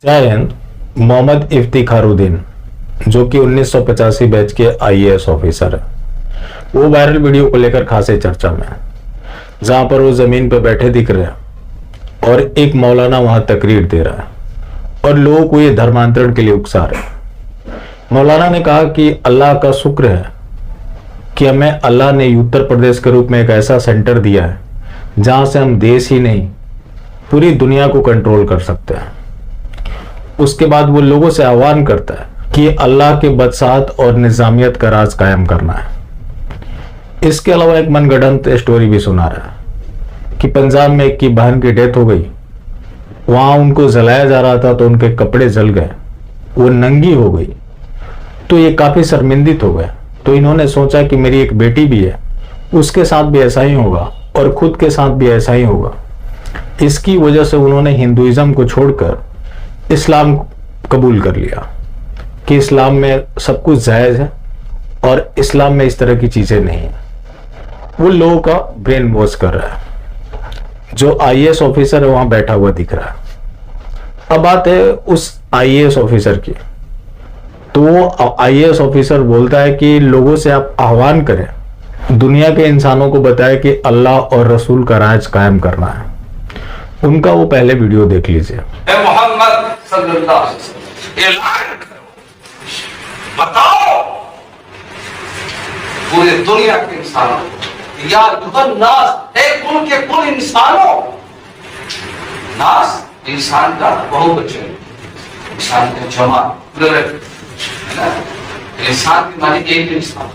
जय हिंद। मोहम्मद इफ्तिखारुद्दीन जो कि 1985 बैच के आईएएस ऑफिसर है, वो वायरल वीडियो को लेकर खासे चर्चा में है, जहां पर वो जमीन पर बैठे दिख रहे हैं और एक मौलाना वहां तकरीर दे रहा है और लोगों को ये धर्मांतरण के लिए उकसा रहे हैं। मौलाना ने कहा कि अल्लाह का शुक्र है कि हमें अल्लाह ने उत्तर प्रदेश के रूप में एक ऐसा सेंटर दिया है जहां से हम देश ही नहीं पूरी दुनिया को कंट्रोल कर सकते हैं। उसके बाद वो लोगों से आह्वान करता है कि अल्लाह के बदसाहत और निजामियत का राज कायम करना है। इसके अलावा एक मनगढ़ंत स्टोरी भी सुना रहा है कि पंजाब में एक की बहन की डेथ हो गई, वहां उनको जलाया जा रहा था तो उनके कपड़े जल गए, वो नंगी हो गई, तो ये काफी शर्मिंदित हो गए। तो इन्होंने सोचा कि मेरी एक बेटी भी है, उसके साथ भी ऐसा ही होगा और खुद के साथ भी ऐसा ही होगा। इसकी वजह से उन्होंने हिंदुइज्म को छोड़कर इस्लाम कबूल कर लिया कि इस्लाम में सब कुछ जायज है और इस्लाम में इस तरह की चीजें नहीं है। वो लोगों का ब्रेन वॉश कर रहा है। जो आईएएस ऑफिसर है वहां बैठा हुआ दिख रहा है। अब बात है उस आईएएस ऑफिसर की, तो वो आईएएस ऑफिसर बोलता है कि लोगों से आप आह्वान करें, दुनिया के इंसानों को बताएं कि अल्लाह और रसूल का राज कायम करना है। उनका वो पहले वीडियो देख लीजिए। मोहम्मद सल्लल्लाहु अलैहि वसल्लम ऐलान करो, बताओ पूरे दुनिया के इंसानों को, या नास, एक कुल के कुल इंसानों, नास इंसान का बहुवचन, इंसान का जमा, इंसान के माने एक इंसान,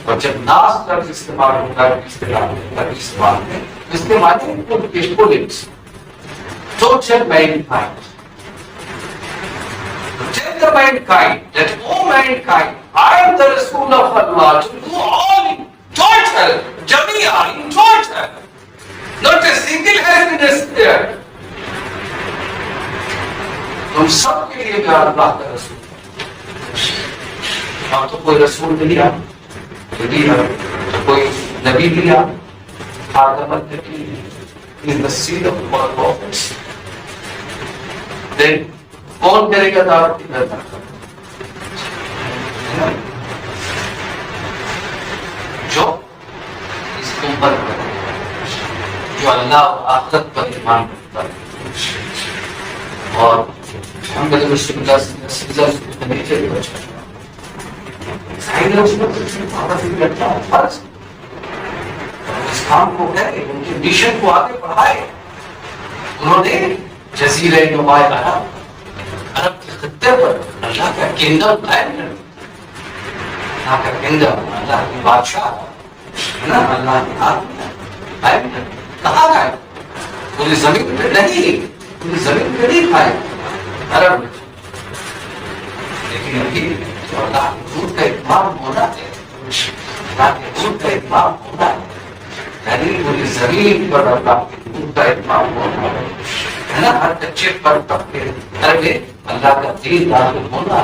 और जब नास का इस्तेमाल होगा इस्तेमाल में इसके माने कुल के कुल इंसान, total mankind. To tell the mankind that, O mankind, I am the Rasul of Allah, to do all in total, Jamia, in total. Not a single happiness there. तुम सबके लिए मैं अल्लाह का रसूल। अब तो कोई रसूल मिला, तो कोई नबी मिला, आदम is the seed of all prophets. Then कौन करेगा दावत की व्यवस्था? जो इसके ऊपर जो अल्लाह और आखिरत पर ईमान रखता है और हम कहते हैं मुश्किल सीधा नीचे भी बचा इस्लाम को है, उनके मिशन को आगे बढ़ाए। उन्होंने जजीरे नुमा अरब के खत्ते पर अल्लाह का किंगडम कायम कर, अल्लाह का किंगडम, अल्लाह की बादशाह है ना, अल्लाह की कायम कर। कहाँ गए? पूरी जमीन पे नहीं, पूरी जमीन पे नहीं खाए अरब में, लेकिन अभी तो अल्लाह के दूध का इमाम होना है, अल्लाह के दूध का इमाम होना है, पूरी जमीन पर अल्लाह के दूध का इमाम होना है ना, हर कच्चे पर तबके अरे अल्लाह का दीन दाखिल होना है,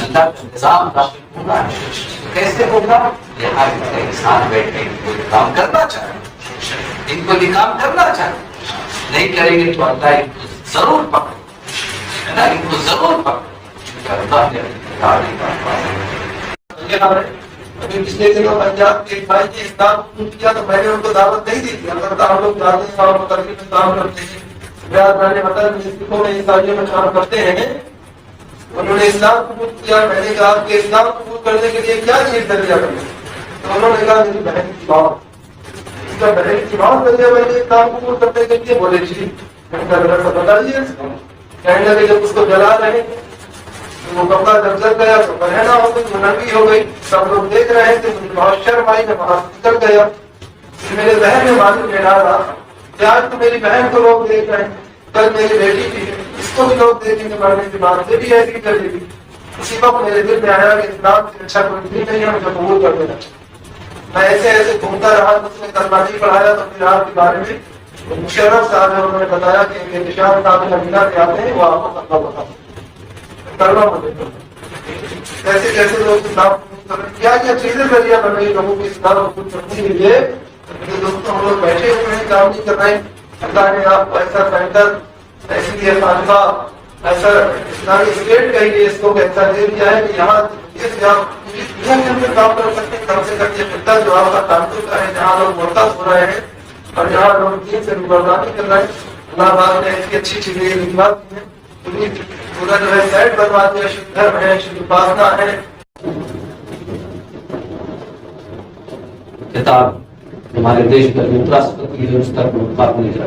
अल्लाह का निजाम दाखिल होना है। तो कैसे होगा? यहाँ इंसान बैठे इनको काम करना चाहे, इनको भी काम करना चाहे, नहीं करेंगे तो अल्लाह इनको जरूर पकड़े, है ना, इनको जरूर पकड़े। अल्लाह ने पिछले दिनों पंजाब के भाई ने इस्लाम कबूल किया तो मैंने उनको दावत नहीं दी थी। अलबत्ता हम लोग जाते हैं और मुतल्लिक़ में काम करते हैं, मैंने मतलब सिखों में ईसाइयों में काम करते हैं। उन्होंने इस्लाम कबूल किया, मैंने कहा कि इस्लाम कबूल करने के लिए क्या चीज दरिया करनी, तो उन्होंने कहा मेरी बहन की मौत, उसका बहन की मौत दरिया मैंने इस्लाम कबूल करने के लिए बोले जी बताइए। कहने लगे जब उसको जला रहे वो कपड़ा जब जल गया तो बहना हो गई, नंगी हो गई, सब लोग देख रहे थे, मुझे बहुत शर्म आई, मैं बाहर निकल गया। मेरे बहन ने मालूम में डाला कि आज तो मेरी बहन को लोग देख रहे हैं, कल मेरी बेटी थी, इसको भी लोग देखेंगे, मरने के बाद से भी ऐसी करेगी। उसी वक्त मेरे दिल में आया कि इस्लाम से अच्छा कोई भी नहीं है, मुझे कबूल कर देना। मैं ऐसे ऐसे घूमता रहा, उसने कलमा नहीं पढ़ाया तो फिर आपके बारे में मुशर्रफ साहब है, उन्होंने बताया कि निशान साहब नबीना से आते हैं, वो आपको कलमा बताते हैं। कैसे कैसे लोग क्या क्या चीजें जरिया बन रही लोगों को इस्लाम कबूल करने के लिए। दोस्तों हम लोग बैठे हुए हैं, काम नहीं कर रहे हैं, अल्लाह ने आपको ऐसा बेहतर इसलिए खालिफा ऐसा इस्लामिक स्टेट का ही इसको कहता दे दिया है कि यहाँ दुनिया के अंदर काम कर सकते हैं, कम से कम ये मुद्दा जो आपका ताल्लुक का है, जहाँ लोग मोहताज हो रहे हैं और जहाँ लोग दीन से रुबरदारी कर रहे हैं, अल्लाह पाक ने ऐसी अच्छी चीजें लिखवा दी है, पूरा जो है सेट बनवा दिया, शुद्ध धर्म है, शुद्ध उपासना है। किताब हमारे देश का उपराष्ट्रपति है, उसका मुखार नहीं रहा,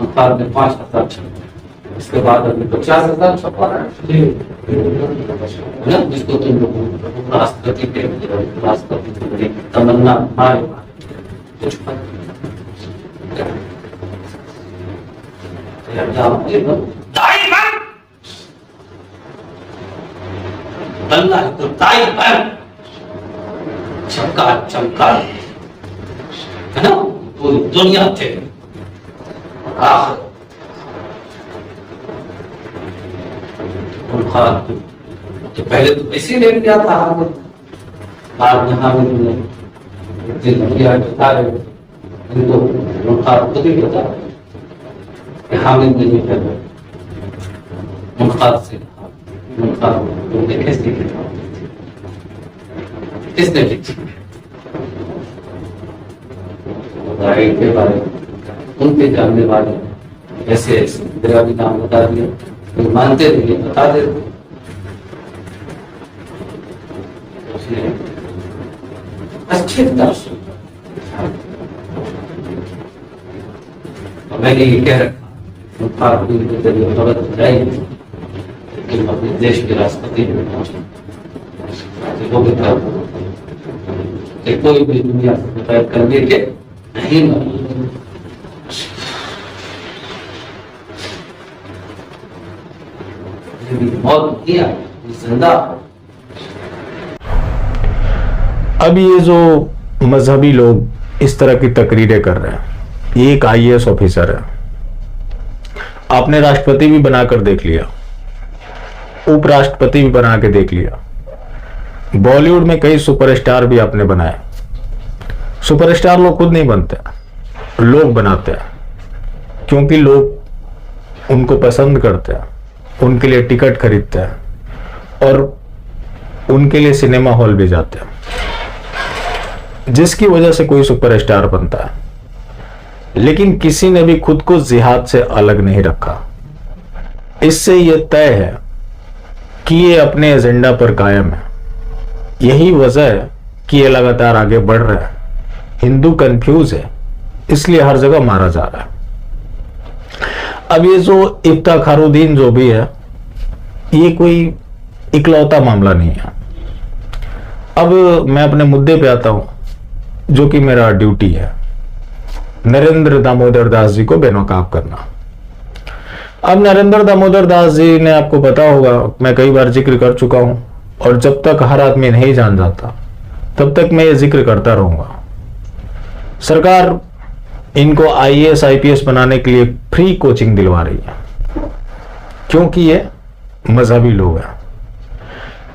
मुखार में 5,000 छपा, इसके बाद अभी 50,000 छपा है ना, जिसको तुम लोग राष्ट्रपति के राष्ट्रपति तमन्ना आए कुछ अल्लाह तो ताई पर चमका चमका है ना, पूरी दुनिया थे तो पहले तो इसी ले लिया था, बाद में हामिद बता रहे इनको मुखार खुद ही बता रहे कि हामिद ने नहीं कर मुखार से मुखार कैसे किसने लिखी के बारे में उनके जानने वाले ऐसे ऐसे मेरा भी नाम बता दिया, तो मानते नहीं बता देते। अच्छे दर्शन मैंने ये कह रखा के जरिए खबर जाएगी कि अपने देश के राष्ट्रपति में कोई भी दुनिया से करने के नहीं बहुत किया जिंदा। अब ये जो मजहबी लोग इस तरह की तकरीरें कर रहे हैं, ये एक IAS ऑफिसर है, आपने राष्ट्रपति भी बनाकर देख लिया, उपराष्ट्रपति भी बना के देख लिया, बॉलीवुड में कई सुपरस्टार भी आपने बनाए। सुपरस्टार लोग खुद नहीं बनते, लोग बनाते हैं, क्योंकि लोग उनको पसंद करते हैं, उनके लिए टिकट खरीदते हैं और उनके लिए सिनेमा हॉल भी जाते हैं, जिसकी वजह से कोई सुपरस्टार बनता है। लेकिन किसी ने भी खुद को जिहाद से अलग नहीं रखा। इससे यह तय है कि ये अपने एजेंडा पर कायम है। यही वजह है कि ये लगातार आगे बढ़ रहा है। हिंदू कंफ्यूज है, इसलिए हर जगह मारा जा रहा है। अब ये जो इफ्तिखारुद्दीन जो भी है, ये कोई इकलौता मामला नहीं है। अब मैं अपने मुद्दे पे आता हूं, जो कि मेरा ड्यूटी है, नरेंद्र दामोदर दास जी को बेनकाब करना। अब नरेंद्र दामोदर दास जी ने, आपको पता होगा, मैं कई बार जिक्र कर चुका हूं, और जब तक हर आदमी नहीं जान जाता तब तक मैं ये जिक्र करता रहूंगा। सरकार इनको IAS IPS बनाने के लिए फ्री कोचिंग दिलवा रही है, क्योंकि ये मजहबी लोग हैं।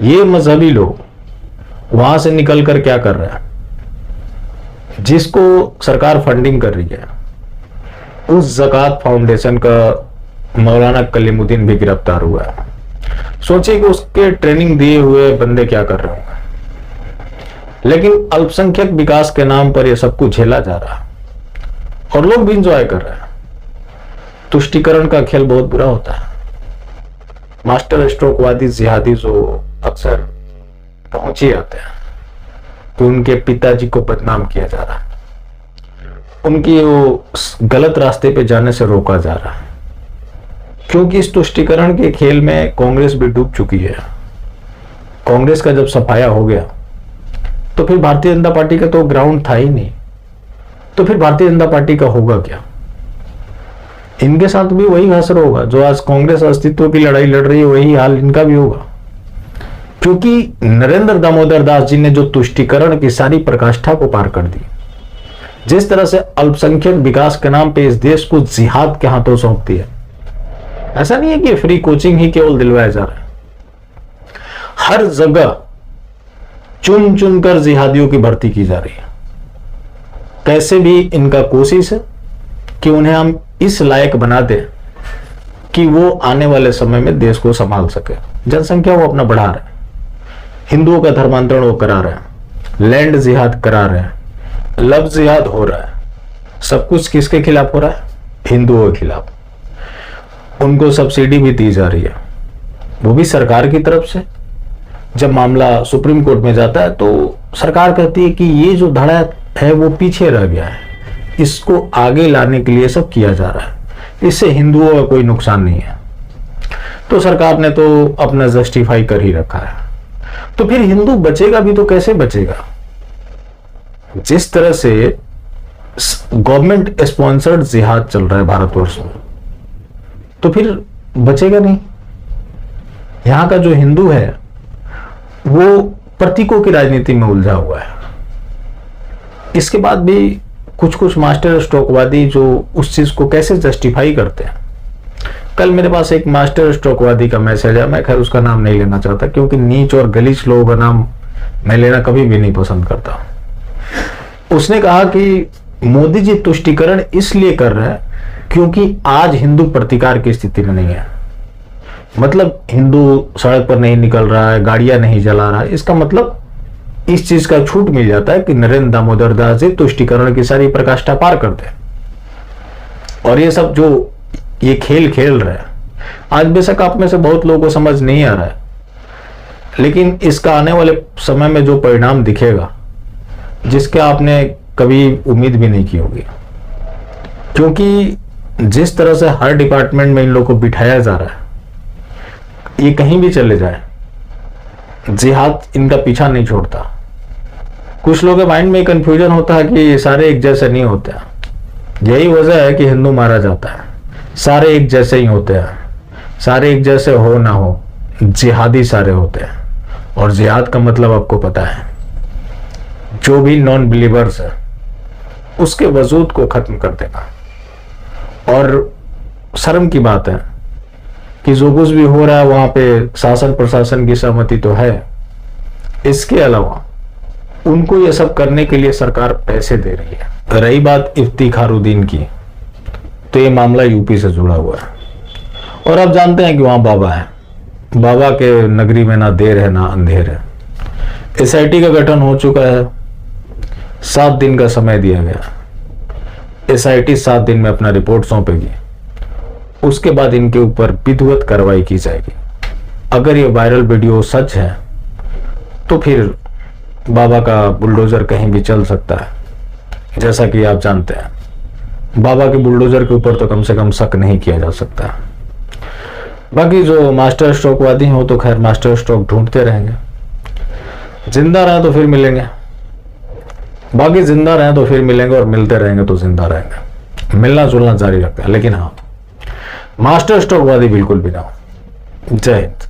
ये मजहबी लोग वहां से निकलकर क्या कर रहे हैं, जिसको सरकार फंडिंग कर रही है, उस ज़कात फाउंडेशन का मौलाना कलीमुद्दीन भी गिरफ्तार हुआ है। सोचिए कि उसके ट्रेनिंग दिए हुए बंदे क्या कर रहे होंगे। लेकिन अल्पसंख्यक विकास के नाम पर यह सब कुछ झेला जा रहा है और लोग भी इंजॉय कर रहे हैं। तुष्टिकरण का खेल बहुत बुरा होता है। मास्टर स्ट्रोकवादी जिहादी जो अक्सर पहुंच ही आते हैं कि उनके पिताजी को बदनाम किया जा रहा है, उनकी वो गलत रास्ते पे जाने से रोका जा रहा है, क्योंकि इस तुष्टिकरण के खेल में कांग्रेस भी डूब चुकी है। कांग्रेस का जब सफाया हो गया तो फिर भारतीय जनता पार्टी का तो ग्राउंड था ही नहीं, तो फिर भारतीय जनता पार्टी का होगा क्या। इनके साथ भी वही असर होगा। जो आज कांग्रेस अस्तित्व की लड़ाई लड़ रही है, वही हाल इनका भी होगा, क्योंकि नरेंद्र दामोदर दास जी ने जो तुष्टिकरण की सारी प्रकाष्ठा को पार कर दी, जिस तरह से अल्पसंख्यक विकास के नाम पे इस देश को जिहाद के हाथों सौंप दिया। ऐसा नहीं है कि फ्री कोचिंग ही केवल दिलवाया जा रहा है, हर जगह चुन चुन कर जिहादियों की भर्ती की जा रही है। कैसे भी इनका कोशिश है कि उन्हें हम इस लायक बना दें कि कि वो आने वाले समय में देश को संभाल सके। जनसंख्या वो अपना बढ़ा रहे हैं, हिंदुओं का धर्मांतरण वो करा रहे हैं, लैंड जिहाद करा रहे हैं, लव जिहाद हो रहा है। सब कुछ किसके खिलाफ हो रहा है? हिंदुओं के खिलाफ। उनको सब्सिडी भी दी जा रही है, वो भी सरकार की तरफ से। जब मामला सुप्रीम कोर्ट में जाता है तो सरकार कहती है कि ये जो धड़ा है वो पीछे रह गया है, इसको आगे लाने के लिए सब किया जा रहा है, इससे हिंदुओं का कोई नुकसान नहीं है। तो सरकार ने तो अपना जस्टिफाई कर ही रखा है। तो फिर हिंदू बचेगा भी तो कैसे बचेगा? जिस तरह से गवर्नमेंट स्पॉन्सर्ड जिहाद चल रहा है भारतवर्ष में, तो फिर बचेगा नहीं। यहां का जो हिंदू है वो प्रतीकों की राजनीति में उलझा हुआ है। इसके बाद भी कुछ कुछ मास्टर स्ट्रोकवादी जो उस चीज को कैसे जस्टिफाई करते हैं। कल मेरे पास एक मास्टर स्ट्रोकवादी का मैसेज है, मैं खैर उसका नाम नहीं लेना चाहता क्योंकि नीच और गलीच लोगों का नाम मैं लेना कभी भी नहीं पसंद करता। उसने कहा कि मोदी जी तुष्टीकरण इसलिए कर रहे हैं क्योंकि आज हिंदू प्रतिकार की स्थिति में नहीं है। मतलब हिंदू सड़क पर नहीं निकल रहा है, गाड़ियां नहीं जला रहा है, इसका मतलब इस चीज का छूट मिल जाता है कि नरेंद्र दामोदर दास जी तुष्टीकरण की सारी प्रकाष्ठा पार करते हैं। और ये सब जो ये खेल खेल रहे हैं, आज बेशक आप में से बहुत लोगों को समझ नहीं आ रहा है, लेकिन इसका आने वाले समय में जो परिणाम दिखेगा, जिसके आपने कभी उम्मीद भी नहीं की होगी। क्योंकि जिस तरह से हर डिपार्टमेंट में इन लोगों को बिठाया जा रहा है, ये कहीं भी चले जाए, जिहाद इनका पीछा नहीं छोड़ता। कुछ लोगों के माइंड में कंफ्यूजन होता है कि ये सारे एक जैसे नहीं होते हैं। यही वजह है कि हिंदू मारा जाता है। सारे एक जैसे ही होते हैं, सारे एक जैसे हो ना हो, जिहादी सारे होते हैं। और जिहाद का मतलब आपको पता है, जो भी नॉन बिलीवर्स है उसके वजूद को खत्म कर देना। और शर्म की बात है कि जो कुछ भी हो रहा है वहां पे शासन प्रशासन की सहमति तो है, इसके अलावा उनको ये सब करने के लिए सरकार पैसे दे रही है। रही बात इफ्तिखारुद्दीन की, तो ये मामला यूपी से जुड़ा हुआ है। और आप जानते हैं कि वहां बाबा है, बाबा के नगरी में ना देर है ना अंधेर है। एसआईटी का गठन हो चुका है, 7 दिन का समय दिया गया। एसआईटी 7 दिन में अपना रिपोर्ट सौंपेगी, उसके बाद इनके ऊपर विधिवत कार्रवाई की जाएगी। अगर ये वायरल वीडियो सच है तो फिर बाबा का बुलडोजर कहीं भी चल सकता है। जैसा कि आप जानते हैं, बाबा के बुलडोजर के ऊपर तो कम से कम शक नहीं किया जा सकता। बाकी जो मास्टर स्ट्रोकवादी हो तो खैर मास्टर स्ट्रोक ढूंढते रहेंगे। जिंदा रहे तो फिर मिलेंगे, बाकी जिंदा रहे तो फिर मिलेंगे, और मिलते रहेंगे तो जिंदा रहेंगे। मिलना जुलना जारी रखते हैं, लेकिन हाँ, मास्टर स्ट्रोकवादी बिल्कुल भी ना हो। जय हिंद।